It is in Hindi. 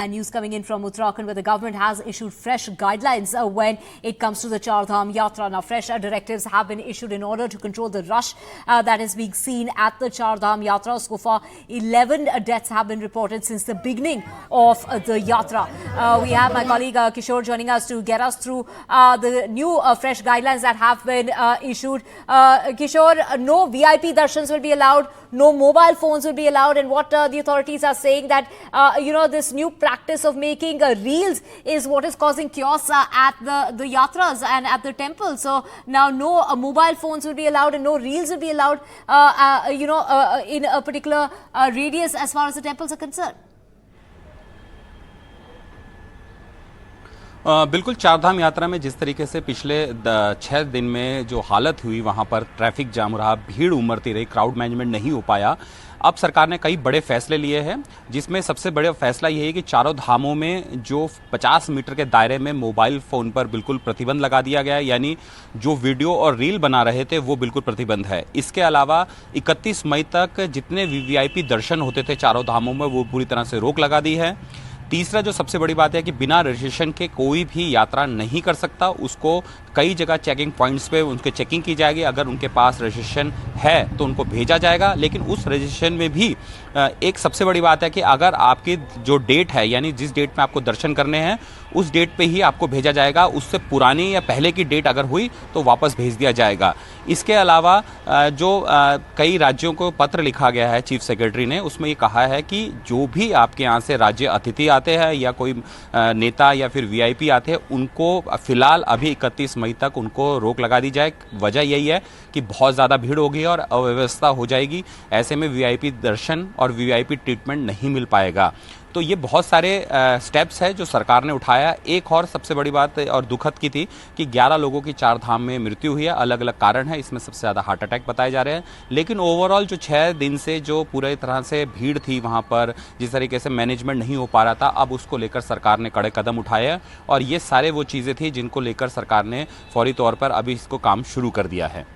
And news coming in from Uttarakhand, where the government has issued fresh guidelines when it comes to the Char Dham Yatra. Now, fresh directives have been issued in order to control the rush that is being seen at the Char Dham Yatra. So far, 11 deaths have been reported since the beginning of the Yatra. We have my colleague Kishore joining us to get us through the new fresh guidelines that have been issued. Kishore, no VIP darshans will be allowed, no mobile phones will be allowed, and what the authorities are saying that, this new practice of making reels is what is causing chaos at the yatras and at the temple. So now no mobile phones will be allowed and no reels will be allowed, in a particular radius as far as the temples are concerned. बिल्कुल, चारधाम यात्रा में जिस तरीके से पिछले 6 दिन में जो हालत हुई, वहां पर ट्रैफिक जाम रहा, भीड़ उमड़ती रही, क्राउड मैनेजमेंट नहीं हो पाया। अब सरकार ने कई बड़े फैसले लिए हैं, जिसमें सबसे बड़ा फैसला ये है कि चारों धामों में जो 50 मीटर के दायरे में मोबाइल फ़ोन पर बिल्कुल प्रतिबंध लगा दिया गया है, यानी जो वीडियो और रील बना रहे थे वो बिल्कुल प्रतिबंध है। इसके अलावा 31 मई तक जितने वीवीआईपी दर्शन होते थे चारों धामों में, वो पूरी तरह से रोक लगा दी है। तीसरा जो सबसे बड़ी बात है कि बिना रजिस्ट्रेशन के कोई भी यात्रा नहीं कर सकता। उसको कई जगह चेकिंग पॉइंट्स पे उनके चेकिंग की जाएगी। अगर उनके पास रजिस्ट्रेशन है तो उनको भेजा जाएगा, लेकिन उस रजिस्ट्रेशन में भी एक सबसे बड़ी बात है कि अगर आपकी जो डेट है, यानी जिस डेट में आपको दर्शन करने हैं उस डेट पे ही आपको भेजा जाएगा। उससे पुरानी या पहले की डेट अगर हुई तो वापस भेज दिया जाएगा। इसके अलावा जो कई राज्यों को पत्र लिखा गया है चीफ सेक्रेटरी ने, उसमें ये कहा है कि जो भी आपके यहाँ से राज्य अतिथि आते हैं या कोई नेता या फिर वीआईपी आते हैं, उनको फिलहाल अभी 31 मई तक उनको रोक लगा दी जाए। वजह यही है कि बहुत ज़्यादा भीड़ होगी और अव्यवस्था हो जाएगी। ऐसे में वीआईपी दर्शन और वीआईपी ट्रीटमेंट नहीं मिल पाएगा। तो ये बहुत सारे स्टेप्स है जो सरकार ने उठाया। एक और सबसे बड़ी बात और दुखद की थी कि 11 लोगों की चार धाम में मृत्यु हुई है। अलग अलग कारण है, इसमें सबसे ज़्यादा हार्ट अटैक बताए जा रहे हैं। लेकिन ओवरऑल जो 6 दिन से जो पूरे तरह से भीड़ थी वहाँ पर, जिस तरीके से मैनेजमेंट नहीं हो पा रहा था, अब उसको लेकर सरकार ने कड़े कदम उठाए हैं। और ये सारे वो चीज़ें थी जिनको लेकर सरकार ने फौरी तौर पर अभी इसको काम शुरू कर दिया है।